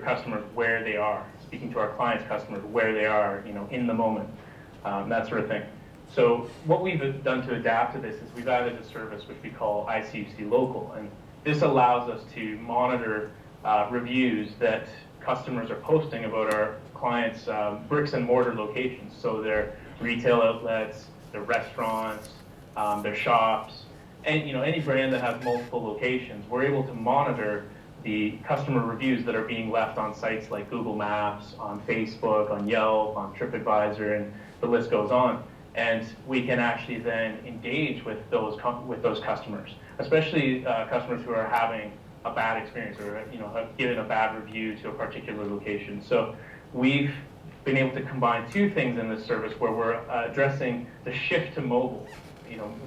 customers where they are, speaking to our clients' customers where they are, in the moment, that sort of thing. So what we've done to adapt to this is we've added a service which we call ICUC Local, and this allows us to monitor reviews that customers are posting about our clients' bricks and mortar locations. So their retail outlets, their restaurants, their shops, and any brand that has multiple locations. We're able to monitor the customer reviews that are being left on sites like Google Maps, on Facebook, on Yelp, on TripAdvisor, and the list goes on. And we can actually then engage with those customers, especially customers who are having a bad experience or have given a bad review to a particular location. So we've been able to combine two things in this service where we're addressing the shift to mobile,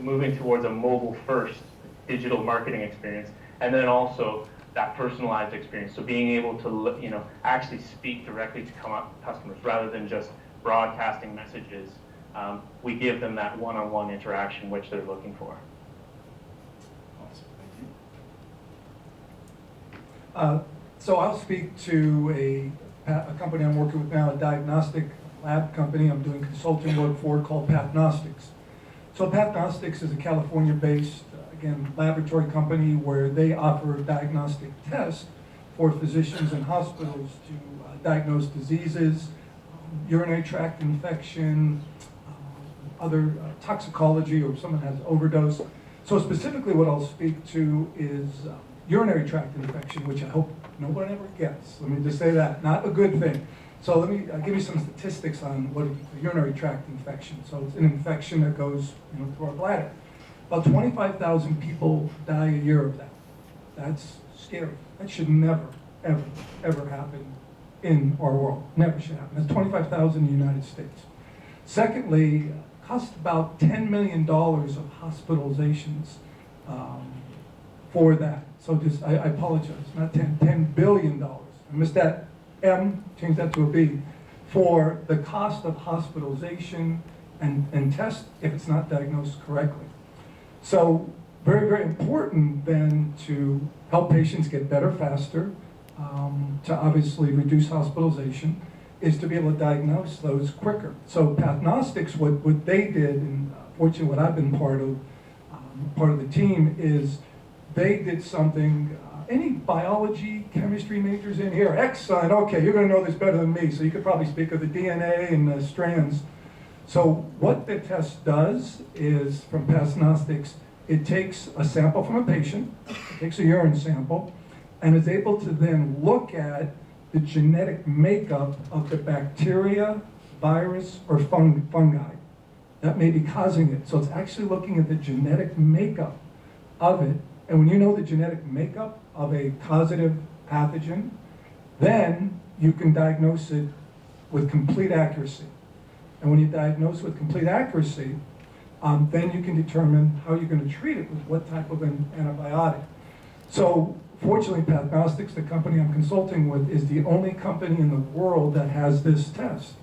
moving towards a mobile-first digital marketing experience, and then also that personalized experience. So being able to actually speak directly to customers rather than just broadcasting messages. We give them that one-on-one interaction which they're looking for. Awesome, thank you. So I'll speak to a company I'm working with now, a diagnostic lab company I'm doing consulting work for called Pathnostics. So Pathnostics is a California-based, again, laboratory company where they offer diagnostic tests for physicians and hospitals to diagnose diseases, urinary tract infection, other toxicology, or if someone has overdose. So specifically what I'll speak to is urinary tract infection, which I hope no one ever gets. Let me just say that, not a good thing. So let me give you some statistics on what a urinary tract infection. So it's an infection that goes through our bladder. About 25,000 people die a year of that. That's scary. That should never, ever, ever happen in our world. Never should happen. That's 25,000 in the United States. Secondly, costs about $10 million of hospitalizations for that. So I apologize, not $10 billion. I missed that M, change that to a B, for the cost of hospitalization and test if it's not diagnosed correctly. So very, very important then to help patients get better faster, to obviously reduce hospitalization, is to be able to diagnose those quicker. So Pathnostics, what they did, and fortunately what I've been part of the team, is they did something, any biology, chemistry majors in here? Excellent, okay, you're gonna know this better than me, so you could probably speak of the DNA and the strands. So what the test does is, from Pathnostics, it takes a sample from a patient, it takes a urine sample, and is able to then look at the genetic makeup of the bacteria, virus, or fungi that may be causing it. So it's actually looking at the genetic makeup of it. And when you know the genetic makeup of a causative pathogen, then you can diagnose it with complete accuracy. And when you diagnose with complete accuracy, then you can determine how you're going to treat it with what type of an antibiotic. So fortunately, Pathnostics, the company I'm consulting with, is the only company in the world that has this test.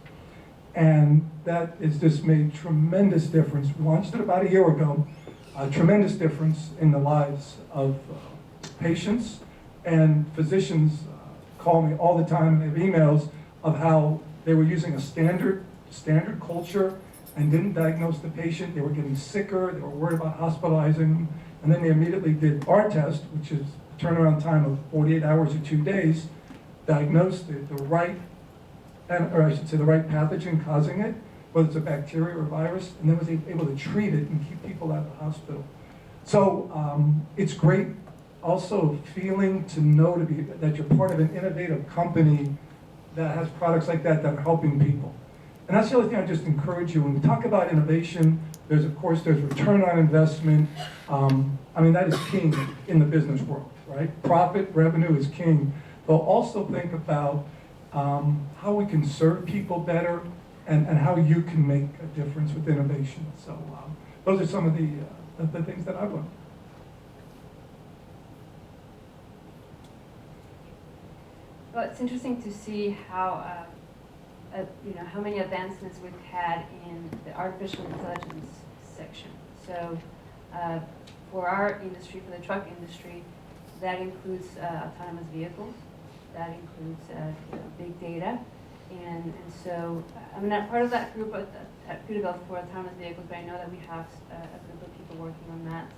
And that has just made tremendous difference. We launched it about a year ago. A tremendous difference in the lives of patients, and physicians call me all the time and they have emails of how they were using a standard culture and didn't diagnose the patient. They were getting sicker, they were worried about hospitalizing them, and then they immediately did our test, which is a turnaround time of 48 hours or 2 days, diagnosed the right, or I should say the right pathogen causing it, whether it's a bacteria or a virus, and then was able to treat it and keep people out of the hospital. So it's great also feeling to know that you're part of an innovative company that has products like that are helping people. And that's the other thing I just encourage you. When we talk about innovation, there's return on investment. I mean, that is king in the business world, right? Profit, revenue is king. But also think about how we can serve people better, and how you can make a difference with innovation. So those are some of the things that I've learned. Well, it's interesting to see how how many advancements we've had in the artificial intelligence section. So for our industry, for the truck industry, that includes autonomous vehicles. that includes big data. And so I'm not part of that group at Peterbilt for autonomous vehicles, but I know that we have a group of people working on that.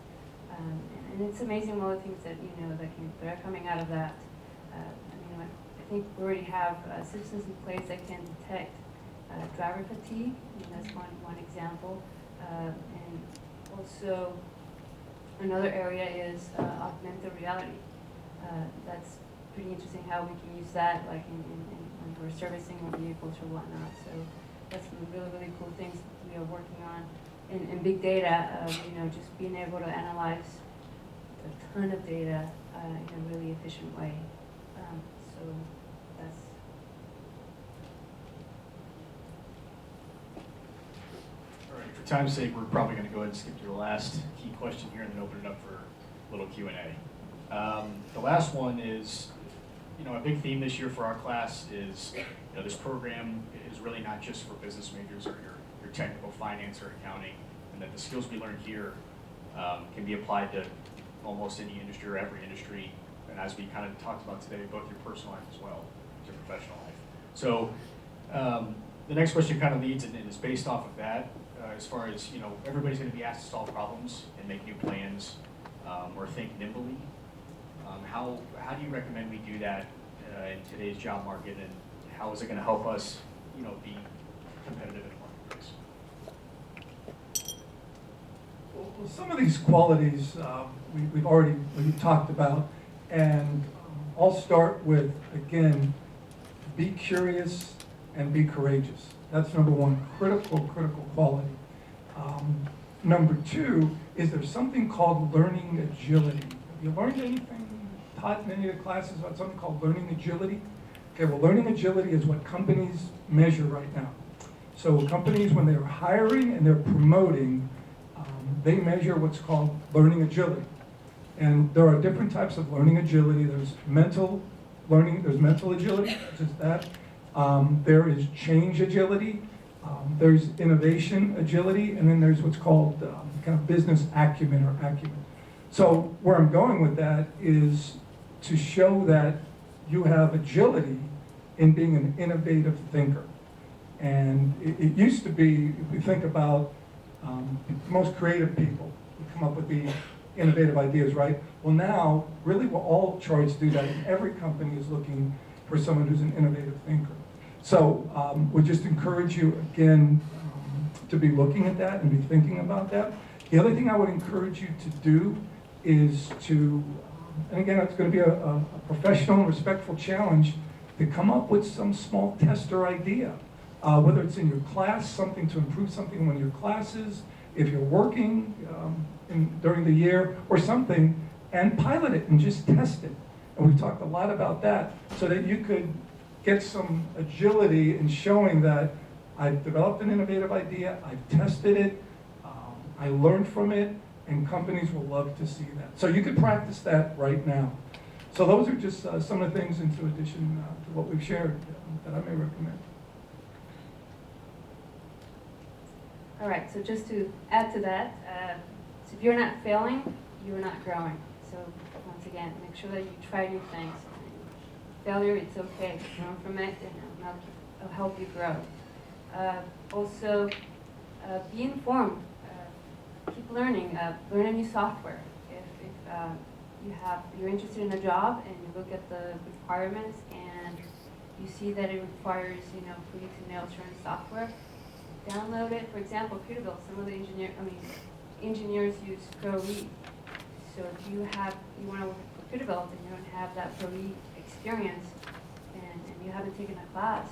And it's amazing all the things that that are coming out of that. I think we already have systems in place that can detect driver fatigue. That's one example. And also another area is augmented reality. That's pretty interesting how we can use that, like when we're servicing our vehicles or whatnot. So that's some really, really cool things we are working on. And big data, just being able to analyze a ton of data in a really efficient way. So that's. All right, for time's sake, we're probably going to go ahead and skip to the last key question here and then open it up for a little Q&A. The last one is, a big theme this year for our class is, this program is really not just for business majors or your technical finance or accounting, and that the skills we learn here can be applied to almost any industry or every industry, and as we kind of talked about today, both your personal life as well as your professional life. So the next question kind of leads and is based off of that, as far as, everybody's going to be asked to solve problems and make new plans or think nimbly. How do you recommend we do that in today's job market, and how is it going to help us, be competitive in the marketplace? Well, some of these qualities we've talked about, and I'll start with, again, be curious and be courageous. That's number one, critical quality. Number two is there's something called learning agility. Have you learned anything, taught in any of the classes about something called learning agility? Okay, well, learning agility is what companies measure right now. So companies, when they're hiring and they're promoting, they measure what's called learning agility. And there are different types of learning agility. There's mental learning, there's mental agility, which is that. There is change agility, there's innovation agility, and then there's what's called kind of business acumen or acumen. So where I'm going with that is to show that you have agility in being an innovative thinker. And it used to be, if we think about the most creative people who come up with the innovative ideas, right? Well, now, really we're all charged to do that, and every company is looking for someone who's an innovative thinker. So we just encourage you, again, to be looking at that and be thinking about that. The other thing I would encourage you to do is to, and again, it's going to be a professional and respectful challenge, to come up with some small test or idea. Whether it's in your class, something to improve something in one of your classes, if you're working during the year or something, and pilot it and just test it. And we've talked a lot about that, so that you could get some agility in showing that I've developed an innovative idea, I've tested it, I learned from it, and companies will love to see that. So you could practice that right now. So those are just some of the things in addition to what we've shared that I may recommend. All right, so just to add to that, so if you're not failing, you're not growing. So once again, make sure that you try new things. Failure, it's okay. Learn from it, and it'll help you grow. Also, be informed. Keep learning. Learn a new software. If you're interested in a job and you look at the requirements and you see that it requires, for you to know certain software, download it. For example, Peterbilt, some of the engineers use ProRead. So if you want to work for Peterbilt and you don't have that ProRead experience and you haven't taken a class,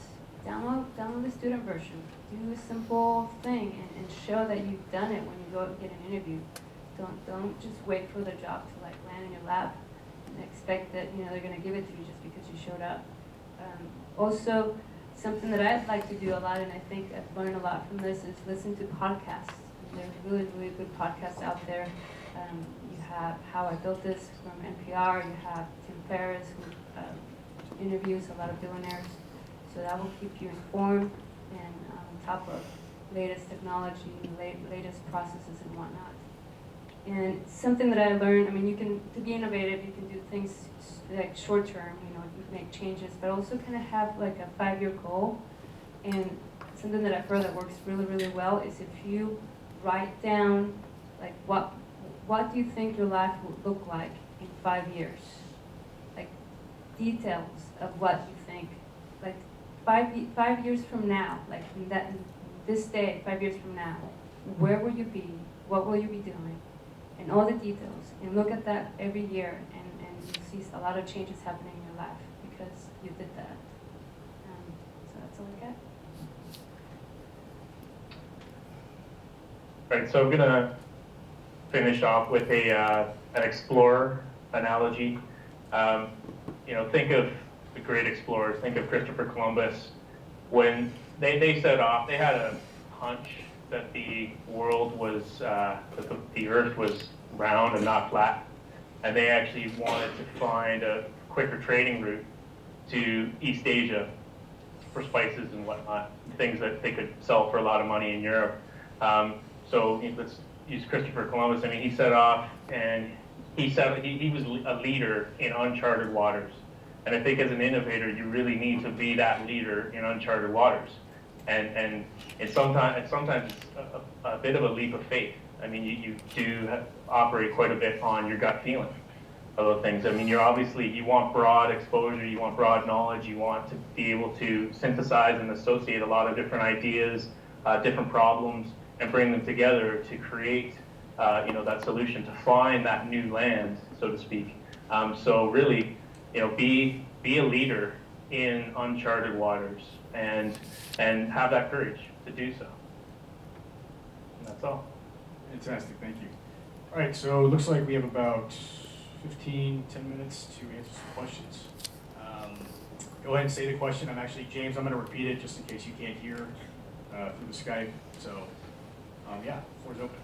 download the student version. Do a simple thing and show that you've done it when you go and get an interview. Don't just wait for the job to land in your lap and expect that they're going to give it to you just because you showed up. Also, something that I'd like to do a lot, and I think I've learned a lot from this, is listen to podcasts. There's really, really good podcasts out there. You have How I Built This from NPR. You have Tim Ferriss, who interviews a lot of billionaires. So that will keep you informed and on top of latest technology, latest processes and whatnot. And something that I learned, I mean, to be innovative, you can do things like short term, you make changes, but also kind of have like a 5-year goal. And something that I've heard that works really, really well is if you write down, like, what do you think your life would look like in 5 years? Like, details of what you think. Like, 5 years from now, like in this day, 5 years from now, where will you be? What will you be doing? And all the details. And look at that every year, and you'll see a lot of changes happening in your life because you did that. So that's all I got. Right, so I'm gonna finish off with an explorer analogy. Think of the great explorers. Think of Christopher Columbus. When they set off, they had a hunch that the world was, that the Earth was round and not flat, and they actually wanted to find a quicker trading route to East Asia for spices and whatnot, things that they could sell for a lot of money in Europe. So let's use Christopher Columbus. I mean, he set off and he was a leader in uncharted waters. And I think as an innovator, you really need to be that leader in uncharted waters. And sometimes it's a bit of a leap of faith. I mean, you do operate quite a bit on your gut feeling of things. I mean, you want broad exposure, you want broad knowledge, you want to be able to synthesize and associate a lot of different ideas, different problems, and bring them together to create, that solution, to find that new land, so to speak. So really, be a leader in uncharted waters and have that courage to do so. And that's all. Fantastic, thank you. All right, so it looks like we have about 10 minutes to answer some questions. Go ahead and say the question. James, I'm going to repeat it just in case you can't hear through the Skype. So, yeah, floor is open.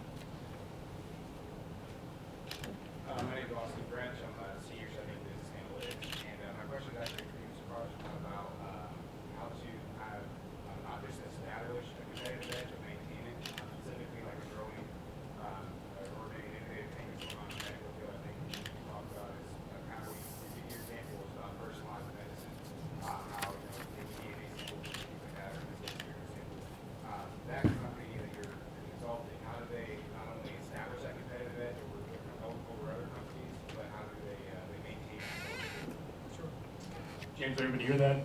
My name is Austin French. I'm a senior studying business analytics, and my question is actually for you, Mr. Carson, about how to have not just establish a competitive edge, but maintain it, specifically like a growing or many innovative things going on in the medical field. I think you talked about is kind of your examples of personalized medicine, how DNA samples and things like that are that company that you're consulting. How do they not only establish that competitive edge over other companies, but how do they maintain it? Sure. James, everybody hear that? Would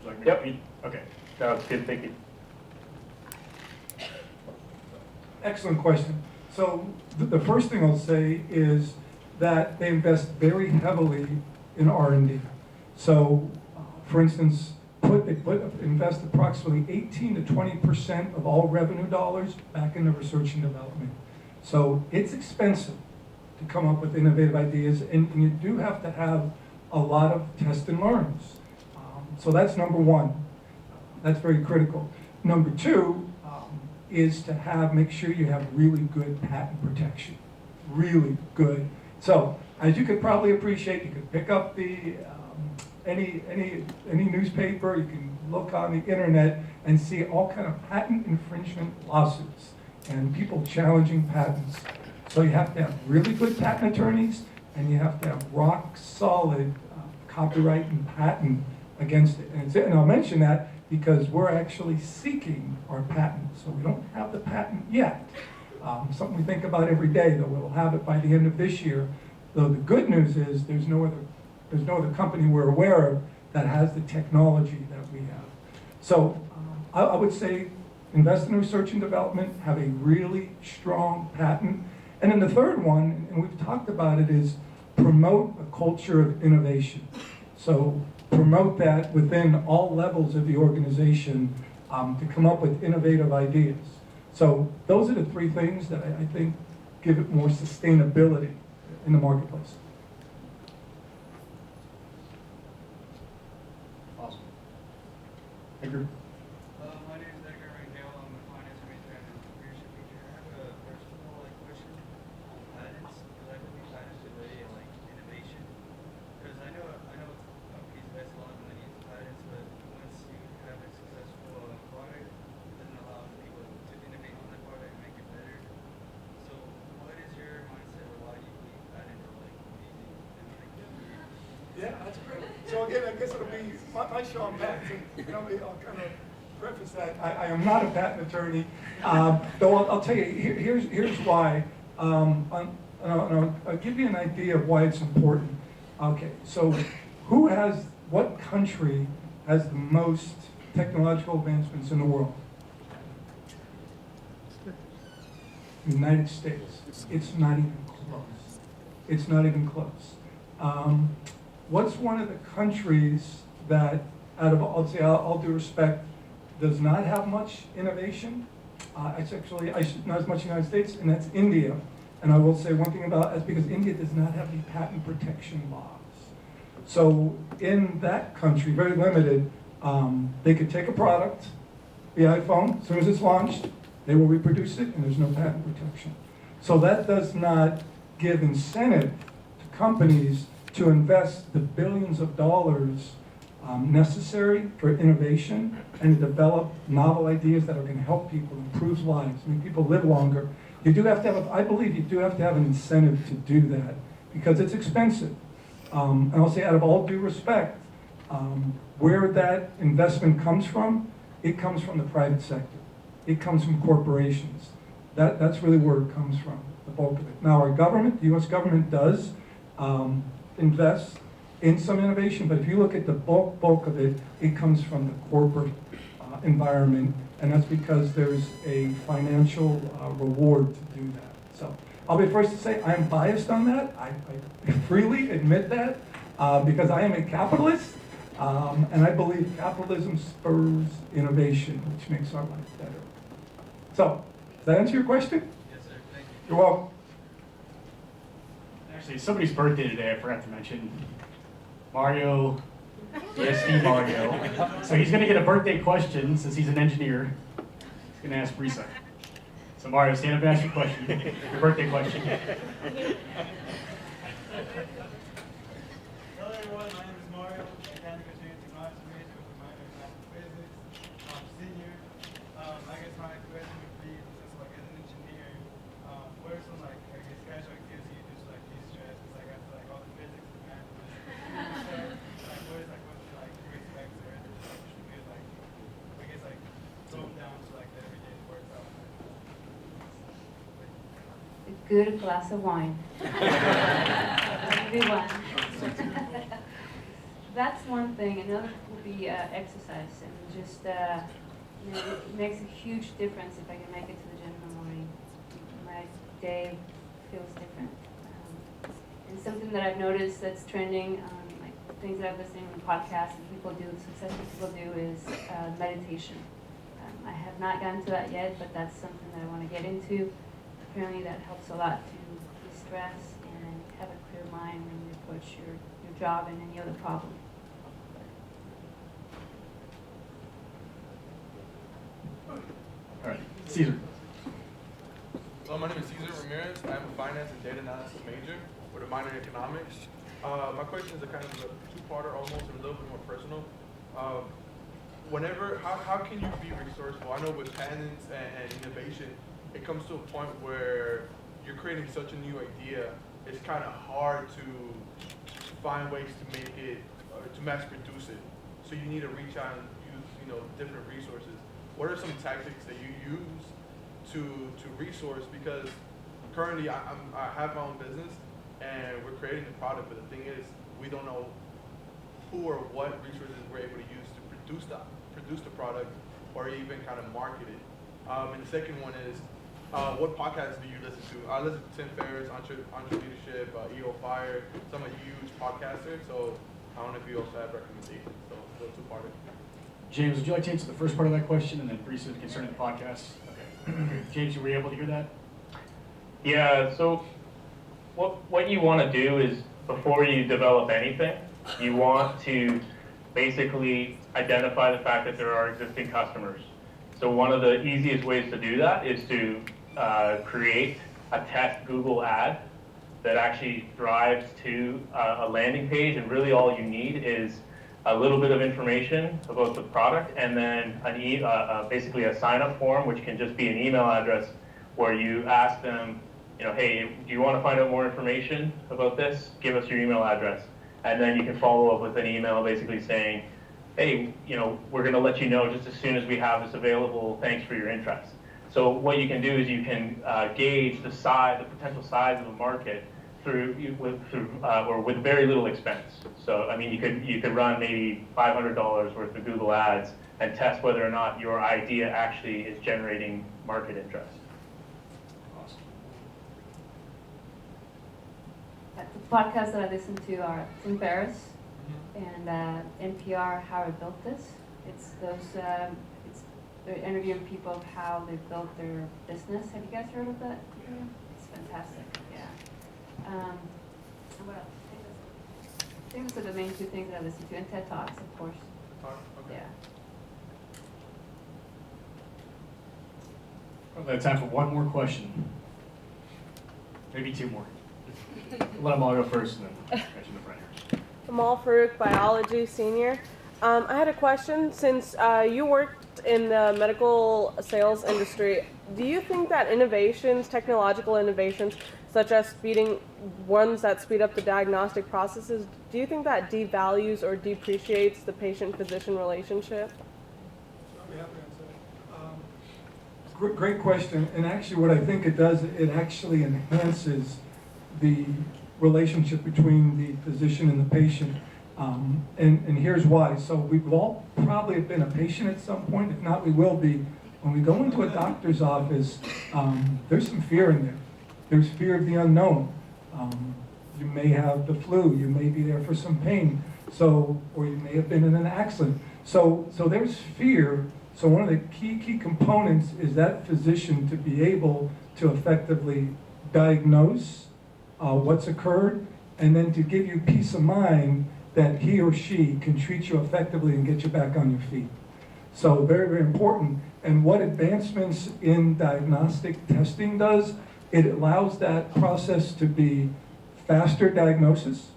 you like me to Yep. repeat? Okay. No, it's good, thank you. Excellent question. So the first thing I'll say is that they invest very heavily in R&D. So, for instance, invest approximately 18 to 20% of all revenue dollars back into research and development. So it's expensive to come up with innovative ideas, and you do have to have a lot of test and learns. So that's number one. That's very critical. Number two is to make sure you have really good patent protection. Really good. So as you could probably appreciate, you could pick up any newspaper, you can look on the internet and see all kind of patent infringement lawsuits and people challenging patents. So you have to have really good patent attorneys, and you have to have rock solid copyright and patent against it. And I'll mention that because we're actually seeking our patent. So we don't have the patent yet. Something we think about every day, though we'll have it by the end of this year. Though the good news is there's no other company we're aware of that has the technology that we have. So I would say invest in research and development, have a really strong patent. And then the third one, and we've talked about it, is promote a culture of innovation. So promote that within all levels of the organization to come up with innovative ideas. So those are the three things that I think give it more sustainability in the marketplace. Awesome. Edgar? My name is Edgar Rangel. I'm a finance major and a leadership major. I have a personal question on patents. Because I believe patents are really innovation. Because I know companies invest a lot of money into patents, but once you have a successful product, it doesn't allow people to innovate on that product and make it better. So what is your mindset again, I guess it'll be my show on patents, and I'll kind of preface that. I am not a patent attorney, though I'll tell you, here's why. I'll give you an idea of why it's important. Okay, so what country has the most technological advancements in the world? The United States. It's not even close. It's not even close. What's one of the countries that, out of, I'll say, all due respect, does not have much innovation? It's actually not as much in the United States, and that's India. And I will say one thing about that's because India does not have the patent protection laws. So in that country, very limited, they could take a product, the iPhone, as soon as it's launched, they will reproduce it, and there's no patent protection. So that does not give incentive to companies to invest the billions of dollars necessary for innovation and to develop novel ideas that are going to help people, improve lives, make people live longer. You do have to have, I believe you do have to have an incentive to do that because it's expensive. And I'll say out of all due respect, where that investment comes from, it comes from the private sector. It comes from corporations. That's really where it comes from, the bulk of it. Now our government, the US government does invest in some innovation, but if you look at the bulk of it, it comes from the corporate environment, and that's because there's a financial reward to do that. So I'll be the first to say I'm biased on that. I freely admit that because I am a capitalist, and I believe capitalism spurs innovation, which makes our life better. So, does that answer your question? Yes, sir. Thank you. You're welcome. Actually, it's somebody's birthday today, I forgot to mention. Mario, DSD Mario. So he's going to get a birthday question since he's an engineer. He's going to ask Brisa. So Mario, stand up and ask your question, your birthday question. Hello everyone, my name is Mario, mechanical engineering technology major with a minor in math and physics. I'm senior. I guess my question would be, just like as an engineer, what are some like, I guess, casual activities you do to like de-stress? Because like after like all the physics and math and like what is like what like you expect or is it just like you feel like I guess like slow down to like the everyday work out? A good glass of wine. Good one. That's one thing. Another would be exercise, and just you know, it makes a huge difference if I can make it to the gym in the morning. My day feels different. And something that I've noticed that's trending, like things that I've listened to podcasts and people do, successful people do, is meditation. I have not gotten to that yet, but that's something that I want to get into. Apparently that helps a lot to de-stress and have a clear mind when you approach your job and any other problem. All right, Caesar. Hello, my name is Cesar Ramirez. I'm a finance and data analysis major with a minor in economics. My question is a kind of a two-parter almost, and a little bit more personal. How can you be resourceful? I know with patents and innovation, it comes to a point where you're creating such a new idea, it's kind of hard to find ways to make it, to mass produce it. So you need to reach out and use, different resources. What are some tactics that you use to resource? Because currently I have my own business and we're creating the product, but the thing is, we don't know who or what resources we're able to use to produce the product or even kind of market it. And the second one is, what podcasts do you listen to? I listen to Tim Ferriss, Entre Leadership, EO Fire, some of huge podcasters, so I don't know if you also have recommendations, so those two-parter. James, would you like to answer the first part of that question, and then Brisa concerning the podcast? Okay. James, you were able to hear that? Yeah, so what you want to do is, before you develop anything, you want to basically identify the fact that there are existing customers. So one of the easiest ways to do that is to create a test Google ad that actually drives to a landing page, and really all you need is a little bit of information about the product, and then basically a sign-up form, which can just be an email address where you ask them, hey, do you want to find out more information about this? Give us your email address. And then you can follow up with an email basically saying, hey, we're going to let you know just as soon as we have this available. Thanks for your interest. So what you can do is you can gauge the potential size of a market with very little expense. So I mean, you could run maybe $500 worth of Google Ads and test whether or not your idea actually is generating market interest. Awesome. The podcasts that I listen to are Tim Ferriss and NPR, How I Built This. It's those, they're interviewing people of how they built their business. Have you guys heard of that? Yeah. It's fantastic, yeah. And what else? I think those are the main two things that I listen to, and TED Talks, of course, Okay. yeah. Probably have time for one more question. Maybe two more. Let them all go first and then catch you in the front here. Amal Farouk, biology senior. I had a question. Since you worked in the medical sales industry, do you think that innovations, technological innovations, such as ones that speed up the diagnostic processes, do you think that devalues or depreciates the patient-physician relationship? Great question, and actually what I think it does, it actually enhances the relationship between the physician and the patient. And here's why. So we've all probably been a patient at some point. If not, we will be. When we go into a doctor's office, there's some fear in there. There's fear of the unknown. You may have the flu. You may be there for some pain. Or you may have been in an accident. So there's fear. So one of the key components is that physician to be able to effectively diagnose what's occurred, and then to give you peace of mind that he or she can treat you effectively and get you back on your feet. So very, very important. And what advancements in diagnostic testing does, it allows that process to be faster diagnosis.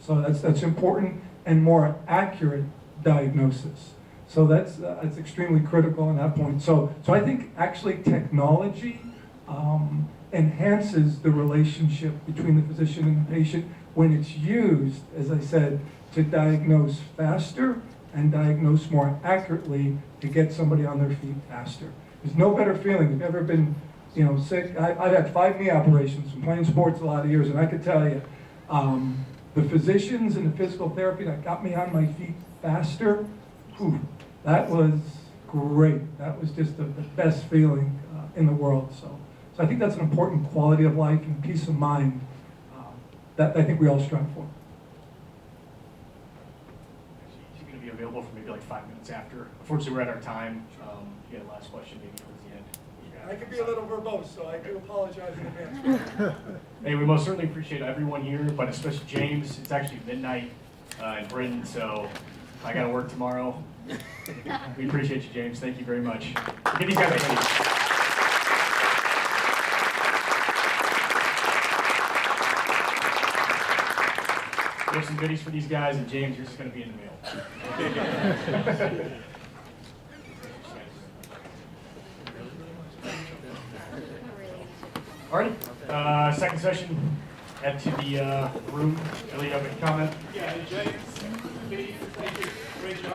So that's important, and more accurate diagnosis. So that's extremely critical on that point. So I think actually technology enhances the relationship between the physician and the patient when it's used, as I said, to diagnose faster and diagnose more accurately to get somebody on their feet faster. There's no better feeling. If you've ever been sick, I've had 5 knee operations from playing sports a lot of years, and I could tell you, the physicians and the physical therapy that got me on my feet faster, that was great. That was just the best feeling in the world. So I think that's an important quality of life and peace of mind that I think we all strive for. She's going to be available for maybe like 5 minutes after. Unfortunately, we're at our time. You had a last question maybe towards the end. I could be a little verbose, so I do apologize in advance. Hey, we most certainly appreciate everyone here, but especially James. It's actually midnight in Britain, so I got to work tomorrow. We appreciate you, James. Thank you very much. Give these guys a hand. We have some goodies for these guys, and James, yours is going to be in the mail. All right, second session. Head to the room. Ellie, you have a comment? Yeah, James, thank you. Great job.